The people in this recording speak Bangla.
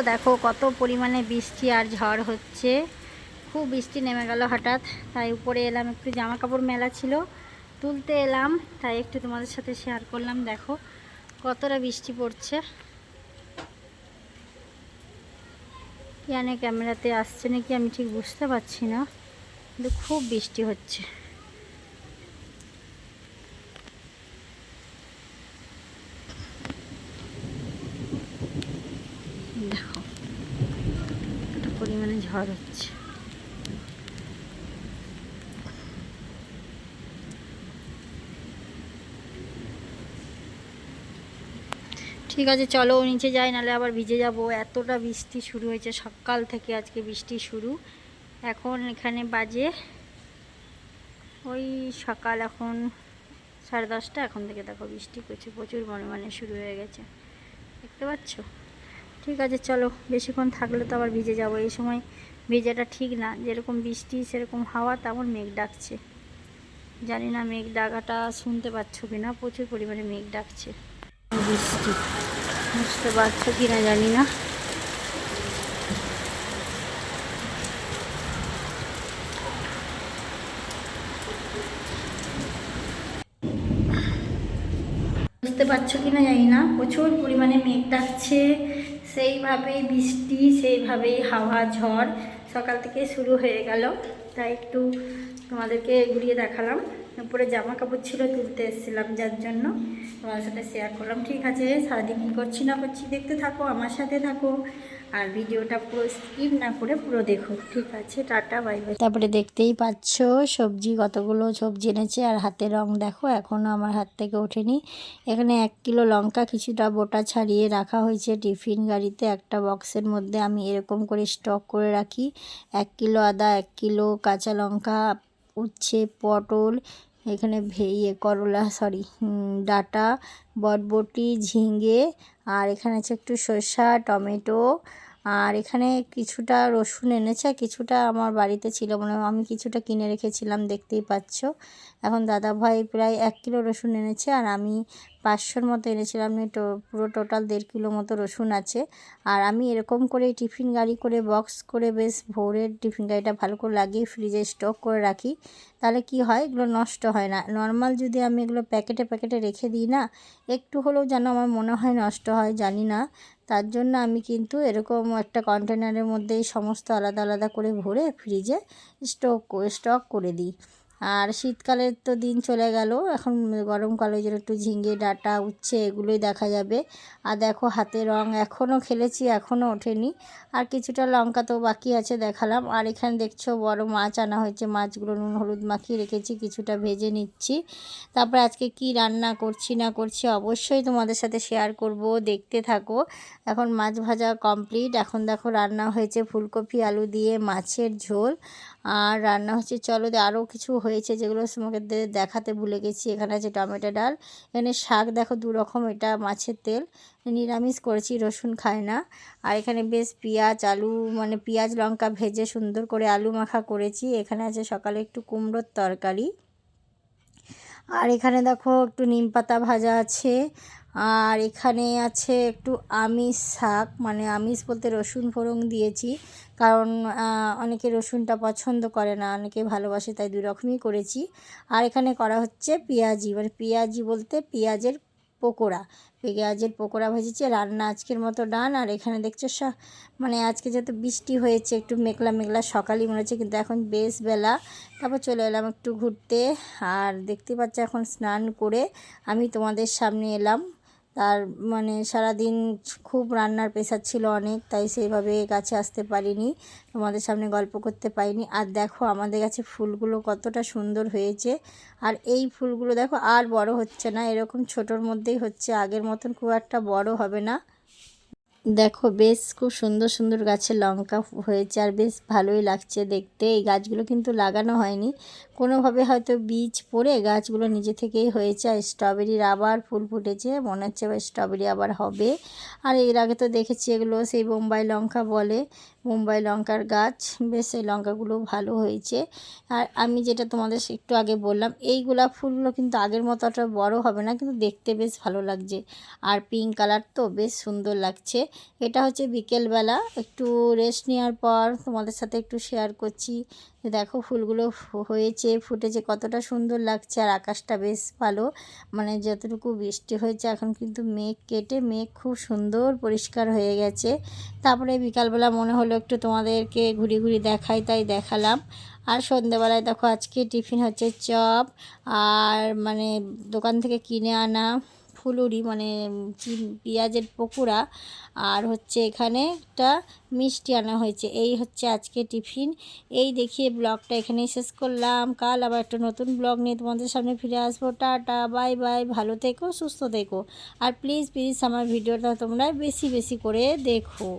দেখো কত পরিমাণে বৃষ্টি আর ঝড় হচ্ছে। খুব বৃষ্টি নেমে গেল হঠাৎ, তাই উপরে এলাম, একটু জামা কাপড় মেলা ছিল তুলতে এলাম, তাই একটু তোমাদের সাথে শেয়ার করলাম। দেখো কতটা বৃষ্টি পড়ছে, জানে ক্যামেরাতে আসছে নাকি আমি ঠিক বুঝতে পারছি না, কিন্তু খুব বৃষ্টি হচ্ছে। দেখো কত পরিমাণে ঝড় হচ্ছে। ঠিক আছে, চলো নিচে যাই, নাহলে আবার ভিজে যাব। এতটা বৃষ্টি শুরু হয়েছে সকাল থেকে, আজকে বৃষ্টি শুরু। এখন এখানে বাজে ওই সকাল, এখন 10:30। এখন থেকে দেখো বৃষ্টি প্রচুর পরিমাণে শুরু হয়ে গেছে, দেখতে পাচ্ছ। ঠিক আছে চলো, বেশিক্ষণ থাকলে তো আবার ভিজে যাব। এই সময় ভিজাটা ঠিক না, যেরকম বৃষ্টি সেরকম হাওয়া, তেমন মেঘ ডাকছে। জানি না মেঘ ডাকাটা শুনতে পাচ্ছ কিনা, প্রচুর পরিমাণে মেঘ ডাকছে। বৃষ্টি বুঝতে পারছো কিনা জানি না। বুঝতে পারছো কিনা জানি না, প্রচুর পরিমাণে মেঘ ডাকছে, সেইভাবেই বৃষ্টি, সেইভাবেই হাওয়া ঝড় সকাল থেকে শুরু হয়ে গেল। তাই একটু তোমাদেরকে ঘুরিয়ে দেখালাম। উপরে জামা কাপড় ছিল, তুলতে এসেছিলাম, যার জন্য তোমাদের সাথে শেয়ার করলাম। ঠিক আছে, সারাদিন কী করছি না করছি দেখতে থাকো, আমার সাথে থাকো, আর ভিডিওটা পুরো স্কিপ না করে পুরো দেখো। ঠিক আছে, টাটা, বাই বাই। তারপরে দেখতেই পাচ্ছ সবজি, কতগুলো সবজি এনেছে, আর হাতে রং দেখো এখনও আমার হাত থেকে ওঠেনি। এখানে 1 কিলো লঙ্কা কিছুটা বোটা ছাড়িয়ে রাখা হয়েছে টিফিন গাড়িতে একটা বক্সের মধ্যে। আমি এরকম করে স্টক করে রাখি। 1 কিলো আদা, 1 কিলো কাঁচা লঙ্কা, উচ্ছে, পটল, এখানে করলা, ডাঁটা, বরবটি, ঝিঙে, আর এখানে আছে একটু শসা, টমেটো, আর এখানে কিছুটা রসুন এনেছে, কিছুটা আমার বাড়িতে ছিল, মানে আমি কিছুটা কিনে রেখেছিলাম, দেখতেই পাচ্ছ। এখন দাদা ভাই প্রায় 1 কিলো রসুন এনেছে, আর আমি 500-র মতো এনেছিলাম। পুরো টোটাল 1.5 কিলো মতো রসুন আছে। আর আমি এরকম করে টিফিন গাড়ি করে বক্স করে বেশ ভোরের টিফিন গাড়িটা ভালো করে লাগিয়ে ফ্রিজে স্টক করে রাখি। তাহলে কি হয়, এগুলো নষ্ট হয় না। নর্মাল যদি আমি এগুলো প্যাকেটে প্যাকেটে রেখে দিই না, একটু হলেও যেন আমার মনে হয় নষ্ট হয়, জানি না। তার জন্য আমি কিন্তু এরকম একটা কন্টেনারের মধ্যেই সমস্ত আলাদা আলাদা করে ভরে ফ্রিজে স্টক করে দিই। আর শীতকালের তো দিন চলে গেল, এখন গরমকালে যেন একটু ঝিঙে, ডাঁটা, উচ্ছে এগুলোই দেখা যাবে। আর দেখো হাতে রং এখনও খেলেছি, এখনও ওঠেনি, আর কিছুটা লঙ্কা তো বাকি আছে, দেখালাম। আর এখানে দেখছো বড় মাছ আনা হয়েছে, মাছগুলো নুন হলুদ মাখিয়ে রেখেছি, কিছুটা ভেজে নিচ্ছি। তারপরে আজকে কি রান্না করছি না করছি অবশ্যই তোমাদের সাথে শেয়ার করব, দেখতে থাকো। এখন মাছ ভাজা কমপ্লিট। এখন দেখো রান্না হয়েছে ফুলকপি আলু দিয়ে মাছের ঝোল, আর রান্না হচ্ছে, চলো আরও কিছু হয়েছে যেগুলো তোমাকে দেখাতে ভুলে গেছি। এখানে আছে টমেটো ডাল, এখানে শাক দেখো 2 রকম, এটা মাছের তেল, নিরামিষ করেছি, রসুন খায় না। আর এখানে বেশ পেঁয়াজ আলু, মানে পেঁয়াজ লঙ্কা ভেজে সুন্দর করে আলু মাখা করেছি। এখানে আছে সকালে একটু কুমড়োর তরকারি, আর এখানে দেখো একটু নিম পাতা ভাজা আছে। আর এখানে আছে একটু আমিষ শাক, মানে আমিষ বলতে রসুন ফোড়ন দিয়েছি, কারণ অনেকে রসুনটা পছন্দ করে না, অনেকে ভালোবাসে, তাই 2 রকমই করেছি। আর এখানে করা হচ্ছে পেঁয়াজি, মানে পেঁয়াজি বলতে পেঁয়াজের পকোড়া ভেজেছি। রান্না আজকের মতো ডান। আর এখানে দেখছো মানে আজকে যেহেতু বৃষ্টি হয়েছে, একটু মেঘলা মেঘলা সকালই মনে হচ্ছে, কিন্তু এখন বেশ বেলা। তারপর চলে এলাম একটু ঘুরতে, আর দেখতে পাচ্ছ এখন স্নান করে আমি তোমাদের সামনে এলাম। তার মানে সারাদিন খুব রান্নার প্রেশার ছিল অনেক, তাই সেইভাবে কাছে আসতে পারিনি, তোমাদের সামনে গল্প করতে পারিনি। আর দেখো আমাদের কাছে ফুলগুলো কতটা সুন্দর হয়েছে, আর এই ফুলগুলো দেখো আর বড় হচ্ছে না, এরকম ছোটোর মধ্যেই হচ্ছে, আগের মতন খুব একটা বড় হবে না। দেখো বেশ খুব সুন্দর সুন্দর গাছের লঙ্কা হয়েছে, আর বেশ ভালোই লাগছে দেখতে। এই গাছগুলো কিন্তু লাগানো হয়নি, কোনোভাবে হয়তো বীজ পড়ে গাছগুলো নিজে থেকেই হয়েছে। আর স্ট্রবেরির আবার ফুল ফুটেছে, মনে হচ্ছে স্ট্রবেরি আবার হবে। আর এর আগে তো দেখেছি এগুলো সেই বোম্বাই লঙ্কা বলে, মুম্বাই লঙ্কার গাছ, বেশ এই লঙ্কাগুলো ভালো হয়েছে। আর আমি যেটা তোমাদের একটু আগে বললাম, এই গোলাপ ফুলগুলো কিন্তু আগের মতো একটা বড় হবে না, কিন্তু দেখতে বেশ ভালো লাগছে। আর পিঙ্ক কালার তো বেশ সুন্দর লাগছে। এটা হচ্ছে বিকেলবেলা একটু রেস্ট নেওয়ার পর তোমাদের সাথে একটু শেয়ার করছি। দেখো ফুলগুলো হয়েছে, ফুটেছে, কতটা সুন্দর লাগছে। আর আকাশটা বেশ ভালো, মানে যতটুকু বৃষ্টি হয়েছে এখন কিন্তু মেঘ কেটে মেঘ খুব সুন্দর পরিষ্কার হয়ে গেছে। তারপরে বিকালবেলা মনে হলো একটু তোমাদেরকে ঘুরি ঘুরি দেখাই, তাই দেখালাম। আর সন্ধ্যেবেলায় দেখো আজকে টিফিন হচ্ছে চপ আর মানে দোকান থেকে কিনে আনা ফুলুরি, মানে পেঁয়াজের পকোড়া, আর হচ্ছে এখানে একটা মিষ্টি আনা হয়েছে। এই হচ্ছে আজকে টিফিন। এই দেখিয়ে ব্লগটা এখানেই শেষ করলাম। কাল আবার একটা নতুন ব্লগ নিয়ে তোমাদের সামনে ফিরে আসবো। টাটা, বাই বাই, ভালো থেকো, সুস্থ থেকো। আর প্লিজ প্লিজ আমার ভিডিওটা তোমরা বেশি বেশি করে দেখো।